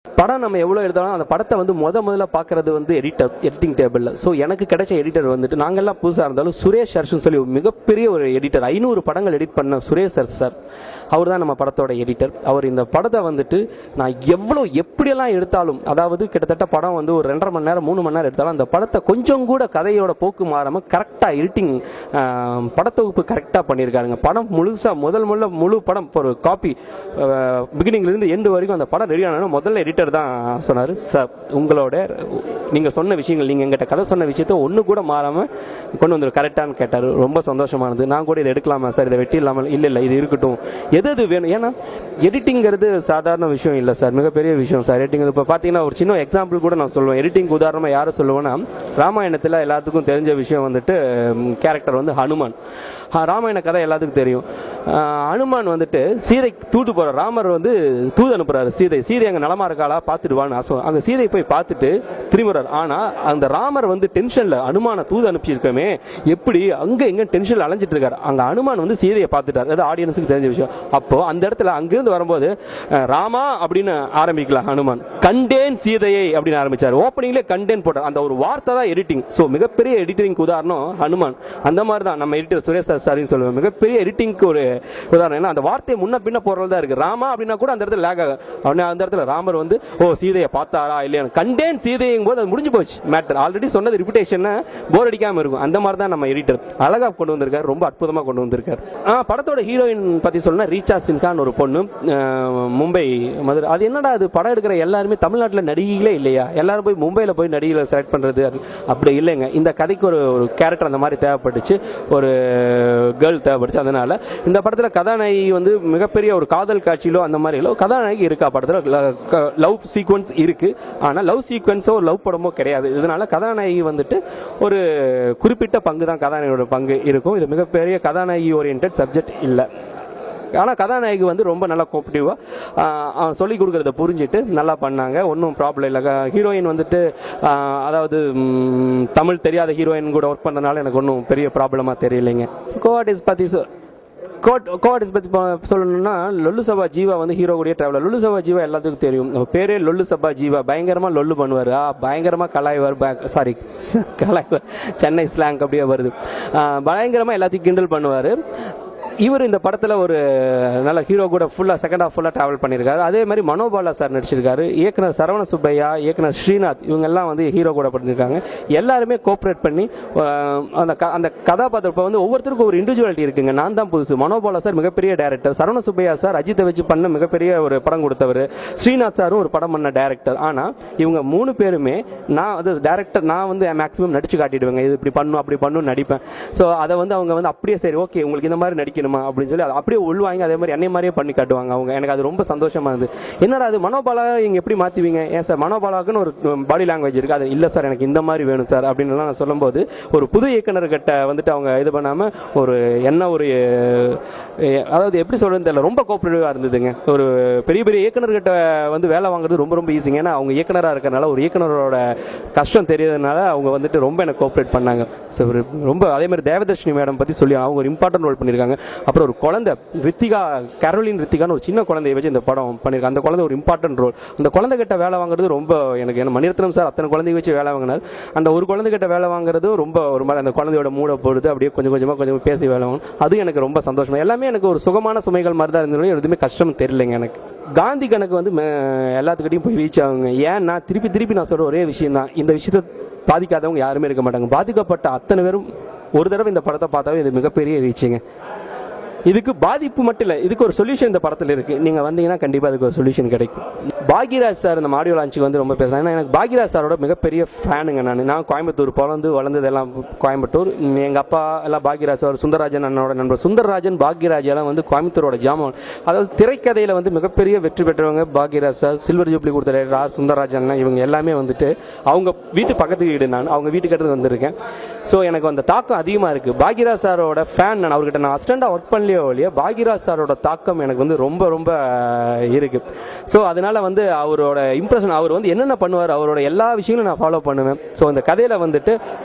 படம் நம்ம எவ்வளோ எடுத்தாலும் அந்த படத்தை வந்து முதல்ல பார்க்கறது வந்து எடிட்டிங் டேபிளில். ஸோ எனக்கு கிடைச்ச எடிட்டர் வந்துட்டு நாங்கள்லாம் புதுசாக இருந்தாலும் சுரேஷ் சர்ஷன் சொல்லி மிகப்பெரிய ஒரு எடிட்டர், 500 படங்கள் எடிட் பண்ண சுரேஷ் சார், அவர் தான் நம்ம படத்தோட எடிட்டர். அவர் இந்த படத்தை வந்துட்டு நான் எப்படியெல்லாம் எடுத்தாலும், அதாவது கிட்டத்தட்ட படம் வந்து ஒரு 2.5 மணி நேரம் 3 மணி நேரம் எடுத்தாலும் அந்த படத்தை கொஞ்சம் கூட கதையோட போக்கு மாறாமல் கரெக்டாக எடிட்டிங் படத்தொகுப்பு கரெக்டாக பண்ணியிருக்காருங்க. படம் முழுசாக முழு படம் ஒரு காப்பி பிகினிங்லேருந்து எண்டு வரைக்கும் அந்த படம் ரெடி ஆனாலும் முதல்ல எடிட்டர் தான் சொன்னார், சார் உங்களோட நீங்கள் சொன்ன விஷயங்கள், நீங்கள் எங்கிட்ட கதை சொன்ன விஷயத்த ஒன்று கூட மாறாமல் கொண்டு வந்துடும் கரெக்டானு கேட்டார். ரொம்ப சந்தோஷமானது. நான் கூட இதை எடுக்கலாமா சார், இதை வெட்டி இல்லாமல், இல்லை இது இருக்கட்டும், எது வேணும். ஏன்னா எடிட்டிங்கிறது சாதாரண விஷயம் இல்லை சார், மிகப்பெரிய விஷயம் சார் எடிட்டிங். இப்போ பார்த்தீங்கன்னா ஒரு சின்ன எக்ஸாம்பிள் கூட நான் சொல்லுவேன். எடிட்டிங் உதாரணமாக யாரை சொல்லுவேன்னா, ராமாயணத்தில் எல்லாத்துக்கும் தெரிஞ்ச விஷயம் வந்துட்டு கேரக்டர் வந்து ஹனுமான். ராமாயண கதை எல்லாத்துக்கும் தெரியும். ஹனுமான் வந்துட்டு சீதை தூது போகிறார், ராமர் வந்து தூது அனுப்புறாரு சீதை அங்கே நலமா இருக்காளா பார்த்துடுவான்னு. அங்கே சீதை போய் பார்த்துட்டு திரும்புறார். ஆனால் அந்த ராமர் வந்து டென்ஷனில் அனுமான தூது அனுப்பிச்சிருக்கமே, எப்படி அங்கே எங்கே டென்ஷனில் அலைஞ்சிட்டு இருக்காரு. அங்கே அனுமான் வந்து சீதையை பார்த்துட்டார், அது ஆடியன்ஸுக்கு தெரிஞ்ச விஷயம். அப்போ அந்த இடத்துல அங்கிருந்து வரும்போது ராமா அப்படின்னு ஆரம்பிக்கலாம், ஹனுமான் கண்டேன் சீதையை அப்படின்னு ஆரம்பிச்சார். ஓப்பனிங்லேயே கண்டேன் போட்டார். அந்த ஒரு வார்த்தை தான் எடிட்டிங். ஸோ மிகப்பெரிய எடிட்டிங் உதாரணம் ஹனுமான். அந்த மாதிரி தான் நம்ம எடிட்டர் சுரேஷ் சார் சொல்லுவேன், மிகப்பெரிய எடிட்டிங்க்கு ஒரு உதாரணம். ஏன்னா அந்த வார்த்தையை முன்ன பின்ன போடுறது தான் இருக்கு. ராமா அப்படின்னா கூட அந்த இடத்துல லேக் ஆகும். அந்த இடத்துல ராமர் வந்து சீதையை பார்த்தாரா இல்லையா, கண்டேன் சீதையும் போது அது முடிஞ்சு போச்சு மேட்டர். ஆல்ரெடி சொன்னது ரிப்பிட்டேஷன் போர் அடிக்காம இருக்கும். அந்த மாதிரி தான் நம்ம எடிட்டர் அழகா கொண்டு வந்திருக்காரு, ரொம்ப அற்புதமா கொண்டு வந்திருக்காரு. படத்தோட ஹீரோயின் பத்தி சொல்லணும்னா ரீச்சா சின்ஹான்னு ஒரு பொண்ணு, மும்பை மதுரை. அது என்னடா அது படம் எடுக்கிற எல்லாருமே தமிழ்நாட்டில் நடிகைகளே இல்லையா, எல்லாரும் போய் மும்பையில் போய் நடிகளை செலக்ட் பண்றது, அப்படி இல்லைங்க. இந்த கதைக்கு ஒரு கேரக்டர் அந்த மாதிரி தேவைப்பட்டுச்சு, ஒரு கேர்ள் தேவைப்பட்டுச்சு. அதனால இந்த படத்தில் கதாநாயகி வந்து மிகப்பெரிய ஒரு காதல் காட்சியிலோ அந்த மாதிரி இல்லை, கதாநாயகி இருக்கா படத்தில், லவ் சீக்வன்ஸ் இருக்கு. ஆனால் லவ் சீக்வன்ஸோ லவ் படமோ கிடையாது. இதனால கதாநாயகி வந்துட்டு ஒரு குறிப்பிட்ட பங்கு தான் கதாநாயகியோட பங்கு இருக்கும். இது மிகப்பெரிய கதாநாயகி ஓரியன்ட் சப்ஜெக்ட் இல்லை. ஆனால் கதாநாயகி வந்து ரொம்ப நல்லா கோஆப்டிவாக சொல்லிக் கொடுக்குறத புரிஞ்சுட்டு நல்லா பண்ணாங்க, ஒன்றும் ப்ராப்ளம் இல்லை. ஹீரோயின் வந்துட்டு அதாவது தமிழ் தெரியாத ஹீரோயின் கூட ஒர்க் பண்ணுறதுனால எனக்கு ஒன்றும் பெரிய ப்ராப்ளமாக தெரியலைங்க. கோஆர்டிஸ்ட் பற்றி சொல்லணும்னா லொல்லு சபா ஜீவா வந்து ஹீரோ கூடிய டிராவலர். லொல்லு சபா ஜீவா எல்லாத்துக்கும் தெரியும், பேரே லொல்லு சபா ஜீவா. பயங்கரமாக லொல்லு பண்ணுவார், பயங்கரமாக கலாய்வார், கலாய்வார், சென்னை ஸ்லாங் அப்படியே வருது. பயங்கரமாக எல்லாத்தையும் கிண்டல் பண்ணுவார். இவர் இந்த படத்தில் ஒரு நல்ல ஹீரோ கூட ஃபுல்லாக செகண்ட் ஹாஃப் ஃபுல்லாக ட்ராவல் பண்ணியிருக்காரு. அதே மாதிரி மனோபாலா சார் நடிச்சிருக்காரு, இயக்குனர் சரவண சுப்பையா, இயக்குனர் ஸ்ரீநாத், இவங்கெல்லாம் வந்து ஹீரோ கூட பண்ணியிருக்காங்க. எல்லாருமே கோஆப்ரேட் பண்ணி அந்த கதாபாத்திரம் இப்போ வந்து ஒவ்வொருத்தருக்கும் ஒரு இண்டிவிஜுவாலிட்டி இருக்குங்க. நான் தான் புதுசு. மனோபாலா சார் மிகப்பெரிய டேரக்டர், சரவண சுப்பையா சார் அஜித்தை வச்சு பண்ண மிகப்பெரிய ஒரு படம் கொடுத்தவர், ஸ்ரீநாத் சாரும் ஒரு படம் பண்ண டேரக்டர். ஆனால் இவங்க 3 பேருமே நான் அது டேரக்டர், நான் வந்து மேக்ஸிமம் நடிச்சு காட்டிடுவேங்க, இது இப்படி பண்ணும் அப்படி பண்ணும் நடிப்பேன். ஸோ அதை வந்து அவங்க வந்து அப்படியே சரி ஓகே உங்களுக்கு இந்த மாதிரி நடிக்கணும் அப்படின்னு சொல்லி அப்படியே உள்வாங்கி அதே மாதிரி என்னை மாதிரியே பண்ணி காட்டுவாங்க அவங்க. எனக்கு அது ரொம்ப சந்தோஷமா இருந்தது. என்னடா அது மனோபாலா நீங்க எப்படி மாத்துவீங்க, ஏன் சார் மனோபாலாக்குன்னு ஒரு பாடி லாங்குவேஜ் இருக்கு, அது இல்லை சார் எனக்கு இந்த மாதிரி வேணும் சார் அப்படின்னு நான் சொல்லும்போது ஒரு புது இயக்குனர்கிட்ட வந்துட்டு அவங்க இது பண்ணாம ஒரு அதாவது எப்படி சொல்றது தெரியல, ரொம்ப கோஆபரேட்டிவா இருந்ததுங்க. ஒரு பெரிய பெரிய இயக்குனர்கிட்ட வந்து வேலை வாங்குறது ரொம்ப ரொம்ப ஈஸிங்க. ஏன்னா அவங்க இயக்குனராக இருக்கிறனால ஒரு இயக்குனரோட கஷ்டம் தெரியறதுனால அவங்க வந்துட்டு ரொம்ப எனக்கு கோஆபரேட் பண்ணாங்க. ரொம்ப அதே மாதிரி தேவதர்ஷினி மேடம் பத்தி சொல்லி அவங்க ஒரு இம்பார்ட்டன்ட் ரோல் பண்ணியிருக்காங்க. அப்புறம் ஒரு குழந்தை ரித்திகா, கேரோலின் ரித்திகான்னு ஒரு சின்ன குழந்தைய வச்சு இந்த படம் பண்ணியிருக்காங்க. அந்த குழந்தை ஒரு இம்பார்ட்டன்ட் ரோல். அந்த குழந்தை கிட்ட வேலை வாங்குறது ரொம்ப எனக்கு என்ன மணிரத்னம் சார் அத்தனை குழந்தைய வச்சு வேலை வாங்கினார். அந்த ஒரு குழந்தை கிட்ட வேலை வாங்குறதும் ரொம்ப ஒரு மாதிரி அந்த குழந்தையோட மூட போடுது, அப்படியே கொஞ்சம் கொஞ்சமாக பேசி வேலை வாங்கணும். அது எனக்கு ரொம்ப சந்தோஷமா, எல்லாமே எனக்கு ஒரு சுகமான சுமைகள் மாதிரி தான் இருந்தது, எதுவுமே கஷ்டம் தெரியலைங்க எனக்கு. காந்தி கணக்கு வந்து எல்லாத்துக்கிட்டையும் போய் ரீச் ஆகுங்க. ஏன்னா திருப்பி நான் சொல்ற ஒரே விஷயம் தான், இந்த விஷயத்தை பாதிக்காதவங்க யாருமே இருக்க மாட்டாங்க. பாதிக்கப்பட்ட அத்தனை பேரும் ஒரு தடவை இந்த படத்தை பார்த்தாவே இது மிகப்பெரிய ரீச்சுங்க. இதுக்கு பாதிப்பு மட்டும் இல்லை, இதுக்கு ஒரு சொல்யூஷன் இந்த படத்தில் இருக்கு. நீங்க வந்தீங்கன்னா கண்டிப்பா அதுக்கு ஒரு சொல்யூஷன் கிடைக்கும். பாக்யராஜ் சார் நம்ம ஆடியோ லான்ச்சுக்கு வந்து ரொம்ப பேசுறேன். ஏன்னா எனக்கு பாக்யராஜ் சாரோட மிகப்பெரிய ஃபேனுங்க. நான் கோயம்புத்தூர் பிறந்து வளர்ந்தது எல்லாம் கோயம்புத்தூர். எங்கள் அப்பா எல்லாம் பாக்யராஜ் சார், சுந்தரராஜன் அண்ணனோட நண்பர். சுந்தரராஜன் பாக்யராஜ் எல்லாம் வந்து கோயம்புத்தூரோட ஜாமான். அதாவது திரைக்கதையில் வந்து மிகப்பெரிய வெற்றி பெற்றவங்க பாக்யராஜ் சார், சில்வர் ஜூப்ளி கொடுத்த சுந்தரராஜன் அண்ணன், இவங்க எல்லாமே வந்துட்டு அவங்க வீட்டு பக்கத்து வீடு, நான் அவங்க வீட்டு கிட்ட வந்திருக்கேன். ஸோ எனக்கு அந்த தாக்கம் அதிகமாக இருக்குது. பாக்யராஜ் சாரோட ஃபேன் நான். அவர்கிட்ட நான் அசிஸ்டண்டாக ஒர்க் பண்ணலையோ இல்லையா, பாக்யராஜ் சாரோட தாக்கம் எனக்கு வந்து ரொம்ப ரொம்ப இருக்குது. ஸோ அதனால வந்து அவரோட இம்ப்ரெஷன், அவர் வந்து என்னென்ன பண்ணுவார், அவரோட எல்லா விஷயங்களும் நான் ஃபாலோ பண்ணுவேன். ஸோ அந்த கதையில் வந்துட்டு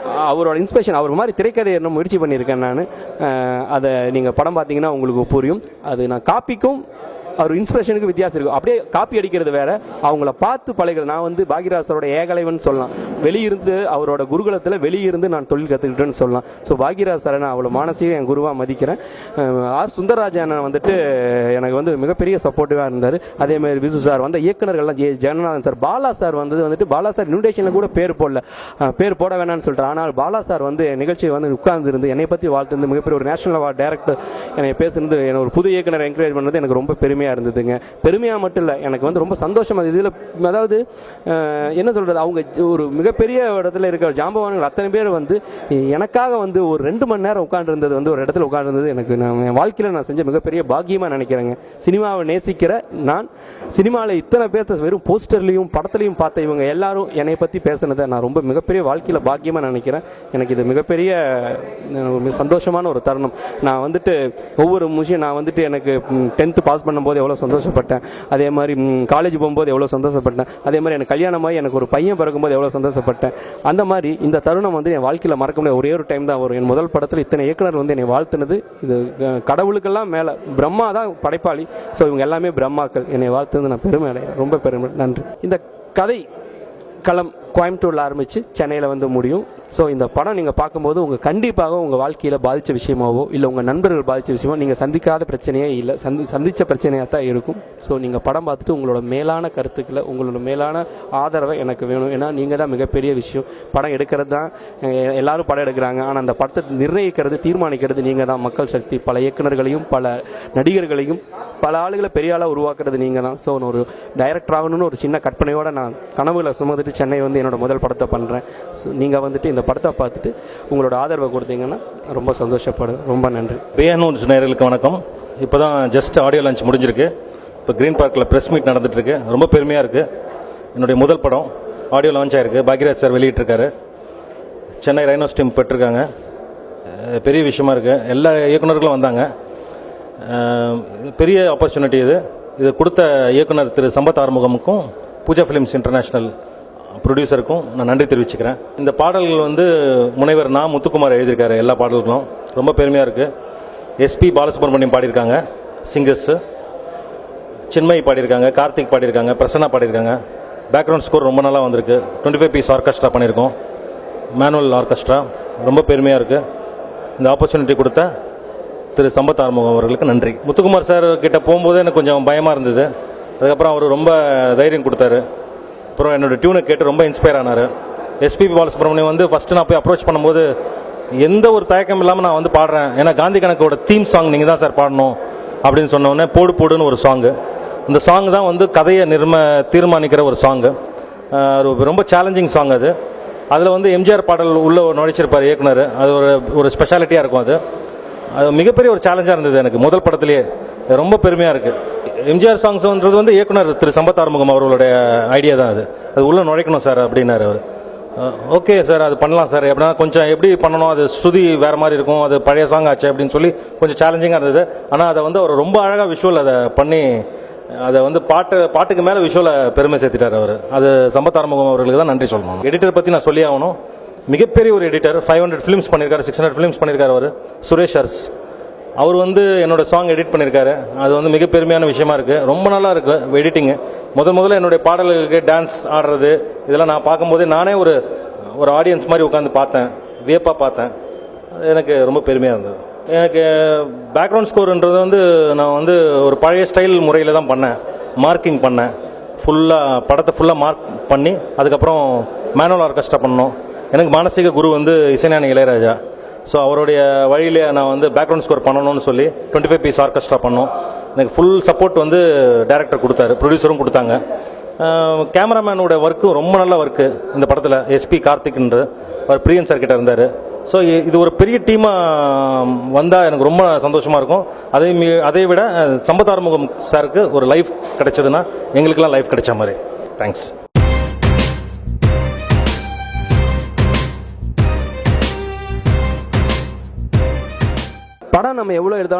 அவரோட இன்ஸ்பிரேஷன், அவர் மாதிரி திரைக்கதையை என்ன முயற்சி பண்ணியிருக்கேன் நான். அதை நீங்கள் படம் பார்த்தீங்கன்னா உங்களுக்கு புரியும். அது நான் காப்பிக்கும் ஒரு இன்ஸ்பிரேஷனுக்கு வித்தியாசம் இருக்கும். அப்படியே காப்பி அடிக்கிறது வேற, அவங்கள பார்த்து பழகிறது. நான் வந்து பாக்யராஜரோட ஏகலைவன் சொல்லலாம். வெளியிருந்து அவரோட குருகுலத்தில் வெளியிருந்து நான் தொழில் கற்றுக்கிட்டேன்னு சொல்லலாம். ஸோ பாக்யராஜ் சாரை நான் அவ்வளோ மானசீக என் குருவாக மதிக்கிறேன். ஆர் சுந்தரராஜன் வந்துட்டு எனக்கு வந்து மிகப்பெரிய சப்போர்ட்டிவாக இருந்தார். அதேமாதிரி விசு சார் வந்த இயக்குநர்கள்லாம் ஜெகநாதன் சார், பாலா சார் வந்துட்டு பாலா சார் இன்விடேஷனில் கூட பேர் போடல, பேர் போட வேணாம்னு சொல்லிட்டு. ஆனால் பாலா சார் வந்து நிகழ்ச்சியை வந்து உட்கார்ந்து இருந்து என்னை பற்றி வாழ்த்து மிகப்பெரிய ஒரு நேஷனல் அவார்ட் டைரக்டர் என்னை பேசுறது, என்ன ஒரு புது இயக்குனர் என்கரேஜ் பண்ணது எனக்கு ரொம்ப பெருமையாக இருந்ததுங்க. பெருமையாக மட்டும் இல்லை, எனக்கு வந்து ரொம்ப சந்தோஷம். அது இதில் அதாவது என்ன சொல்கிறது, அவங்க ஒரு மிகப்பெரிய இடத்துல இருக்கிற ஜாம்பவான்கள் அத்தனை பேர் வந்து எனக்காக வந்து ஒரு 2 மணி நேரம் உட்காந்துருந்தது, வந்து ஒரு இடத்துல உட்காந்துருந்தது எனக்கு என் வாழ்க்கையில் நான் செஞ்ச மிகப்பெரிய பாக்கியமாக நினைக்கிறேங்க. சினிமாவை நேசிக்கிற நான், சினிமாவில் இத்தனை பேர்த்த வெறும் போஸ்டர்லையும் படத்துலையும் பார்த்த இவங்க எல்லாரும் என்னை பற்றி பேசுனதை நான் ரொம்ப மிகப்பெரிய வாழ்க்கையில் பாக்கியமாக நினைக்கிறேன். எனக்கு இது மிகப்பெரிய சந்தோஷமான ஒரு தருணம். நான் வந்துட்டு ஒவ்வொரு விஷயம், நான் வந்துட்டு எனக்கு 10th பாஸ் பண்ணும்போது எவ்வளோ சந்தோஷப்பட்டேன், அதே மாதிரி காலேஜ் போகும்போது எவ்வளோ சந்தோஷப்பட்டேன், அதே மாதிரி எனக்கு கல்யாணமாகி எனக்கு ஒரு பையன் பிறக்கும்போது எவ்வளோ சந்தோஷப்பட்டேன். அந்த மாதிரி இந்த தருணம் வந்து என் வாழ்க்கையில் மறக்க முடியாது. ஒரே ஒரு டைம் தான் வரும். என் முதல் படத்தில் இத்தனை இயக்குனர் வந்து என்னை வாழ்த்துனது, இது கடவுளுக்கெல்லாம் மேலே பிரம்மா தான் படைப்பாளி. ஸோ இவங்க எல்லாமே பிரம்மாக்கள். என்னை வாழ்த்துனது நான் பெருமை அடைகிறேன். ரொம்ப பெருமை, நன்றி. இந்த கதை களம் கோயம்புத்தூரில் ஆரம்பித்து சென்னையில் வந்து முடியும். ஸோ இந்த படம் நீங்கள் பார்க்கும்போது உங்கள் கண்டிப்பாக உங்கள் வாழ்க்கையில் பாதித்த விஷயமாவோ இல்லை உங்கள் நண்பர்கள் பாதித்த விஷயமோ நீங்கள் சந்திக்காத பிரச்சனையே இல்லை, சந்தித்த பிரச்சனையாக தான் இருக்கும். ஸோ நீங்கள் படம் பார்த்துட்டு உங்களோட மேலான கருத்துக்களை, உங்களோட மேலான ஆதரவை எனக்கு வேணும். ஏன்னா நீங்கள் தான் மிகப்பெரிய விஷயம். படம் எடுக்கிறது தான், எல்லாரும் படம் எடுக்கிறாங்க, ஆனால் அந்த படத்தை நிர்ணயிக்கிறது, தீர்மானிக்கிறது நீங்கள் தான். மக்கள் சக்தி பல இயக்குநர்களையும் பல நடிகர்களையும் பல ஆளுகளை பெரிய ஆளாக உருவாக்குறது நீங்கள் தான். ஸோ நான் ஒரு டைரக்டர் ஆகணும்னு ஒரு சின்ன கற்பனையோடு நான் கனவுகளை சுமந்துட்டு சென்னை வந்து என்னோட முதல் படத்தை பண்ணுறேன். ஸோ நீங்கள் வந்துட்டு இந்த படத்தை பார்த்துட்டு உங்களோட ஆதரவை கொடுத்தீங்கன்னா ரொம்ப சந்தோஷப்படுவேன். ரொம்ப நன்றி. பிஎன்ஓஸ் நேயர்களுக்கு வணக்கம். இப்போ தான் ஜஸ்ட் ஆடியோ லான்ச் முடிஞ்சிருக்கு. இப்போ க்ரீன் பார்க்கில் ப்ரெஸ் மீட் நடந்துகிட்ருக்கு. ரொம்ப பெருமையாக இருக்குது. என்னுடைய முதல் படம் ஆடியோ லான்ச் ஆகிருக்கு. பாக்யராஜ் சார் வெளியிட்டிருக்காரு. சென்னை ரைனோஸ் டீம் பெற்றிருக்காங்க. பெரிய விஷயமா இருக்குது. எல்லா இயக்குநர்களும் வந்தாங்க. பெரிய ஆப்பர்ச்சுனிட்டி இது கொடுத்த இயக்குனர் திரு சம்பத் ஆறுமுகமுக்கும் பூஜா ஃபிலிம்ஸ் இன்டர்நேஷ்னல் ப்ரொடியூசருக்கும் நான் நன்றி தெரிவிச்சுக்கிறேன். இந்த பாடல்கள் வந்து முனைவர் நா முத்துக்குமார் எழுதியிருக்காரு. எல்லா பாடல்களும் ரொம்ப பெருமையாக இருக்குது. எஸ்பி பாலசுப்ரமணியம் பாடியிருக்காங்க, சிங்கர்ஸு சின்மயி பாடியிருக்காங்க, கார்த்திக் பாடியிருக்காங்க, பிரசன்னா பாடியிருக்காங்க. பேக்ரவுண்ட் ஸ்கோர் ரொம்ப நல்லா வந்திருக்கு. 25 பீஸ் ஆர்கெஸ்ட்ரா பண்ணியிருக்கோம், மேனுவல் ஆர்கெஸ்ட்ரா. ரொம்ப பெருமையாக இருக்குது. இந்த ஆப்பர்ச்சுனிட்டி கொடுத்த திரு சம்பத் ஆறுமுகம் அவர்களுக்கு நன்றி. முத்துக்குமார் சார் கிட்ட போகும்போது எனக்கு கொஞ்சம் பயமாக இருந்தது. அதுக்கப்புறம் அவர் ரொம்ப தைரியம் கொடுத்தாரு. அப்புறம் என்னோடய டியூனை கேட்டு ரொம்ப இன்ஸ்பயர் ஆனார். எஸ்பிபி பாலசுப்ரமணியம் வந்து ஃபஸ்ட்டு நான் போய் அப்ரோச் பண்ணும்போது எந்த ஒரு தயக்கம் இல்லாமல் நான் வந்து பாடுறேன், ஏன்னா காந்தி கணக்கோட தீம் சாங் நீங்கள் தான் சார் பாடணும் அப்படின்னு சொன்னோடனே போடு போடுன்னு ஒரு சாங்கு. இந்த சாங் தான் வந்து கதையை தீர்மானிக்கிற ஒரு சாங்கு. ரொம்ப சேலஞ்சிங் சாங் அது. அதில் வந்து எம்ஜிஆர் பாடல் உள்ளே நுழைச்சிருப்பார் இயக்குனர். அது ஒரு ஸ்பெஷாலிட்டியாக இருக்கும். அது மிகப்பெரிய ஒரு சேலஞ்சாக இருந்தது எனக்கு முதல் படத்துலேயே. ரொம்ப பெருமையாக இருக்குது. எம்ஜிஆர் சாங்ஸ்ன்றது வந்து இயக்குனர் திரு சம்பத் ஆறுமுகம் அவர்களுடைய ஐடியா தான். அது உள்ளே நுழைக்கணும் சார் அப்படின்னாரு அவர். ஓகே சார், அது பண்ணலாம் சார். எப்படின்னா கொஞ்சம் எப்படி பண்ணணும், அது ஸ்ருதி வேறு மாதிரி இருக்கும், அது பழைய சாங் ஆச்சு அப்படின்னு சொல்லி கொஞ்சம் சேலஞ்சிங்காக இருந்தது. ஆனால் அதை வந்து அவர் ரொம்ப அழகாக விஷுவல் அதை பண்ணி அதை வந்து பாட்டுக்கு மேலே விஷுவலை பெருமை சேர்த்துட்டார் அவர். அது சம்பத் ஆறுமுகம் அவர்களுக்கு தான் நன்றி சொல்லணும். எடிட்டர் பற்றி நான் சொல்லி ஆகணும். மிகப்பெரிய ஒரு எடிட்டர். 500 ஃபிலிம்ஸ் பண்ணியிருக்காரு, 600 ஃபிலிம்ஸ் பண்ணியிருக்காரு அவர். சுரேஷ் அர்ஸ் அவர் வந்து என்னோட சாங் எடிட் பண்ணியிருக்காரு. அது வந்து மிக பெருமையான விஷயமா இருக்குது. ரொம்ப நல்லா இருக்குது எடிட்டிங்கு. முதல்ல என்னுடைய பாடல்களுக்கு டான்ஸ் ஆடுறது இதெல்லாம் நான் பார்க்கும்போதே நானே ஒரு ஆடியன்ஸ் மாதிரி உட்காந்து பார்த்தேன், வியப்பாக பார்த்தேன். அது எனக்கு ரொம்ப பெருமையாக இருந்தது. எனக்கு பேக்ரவுண்ட் ஸ்கோருன்றது வந்து நான் வந்து ஒரு பழைய ஸ்டைல் முறையில் தான் பண்ணேன். மார்க்கிங் பண்ணேன். படத்தை ஃபுல்லாக மார்க் பண்ணி அதுக்கப்புறம் மேனுவல் ஆர்கெஸ்ட்ரா பண்ணோம். எனக்கு மானசீக குரு வந்து இசைஞானி இளையராஜா. ஸோ அவருடைய வழியிலே நான் வந்து பேக்ரவுண்ட் ஸ்கோர் பண்ணணும்னு சொல்லி 25 பீஸ் ஆர்கெஸ்ட்ரா பண்ணோம். எனக்கு ஃபுல் சப்போர்ட் வந்து டைரக்டர் கொடுத்தாரு, ப்ரொடியூசரும் கொடுத்தாங்க. கேமராமேனோட ஒர்க்கும் ரொம்ப நல்ல ஒர்க்கு இந்த படத்தில். எஸ்பி கார்த்திக்ன்ற அவர் பிரியன் சார் கிட்ட இருந்தார். ஸோ இது ஒரு பெரிய டீமாக வந்தால் எனக்கு ரொம்ப சந்தோஷமாக இருக்கும். அதை விட சம்பத் ஆறுமுகம் சாருக்கு ஒரு லைஃப் கிடைச்சதுன்னா எங்களுக்கெல்லாம் லைஃப் கிடைச்ச மாதிரி. தேங்க்ஸ். படம் நம்ம எவ்வளோ எடுத்தாலும்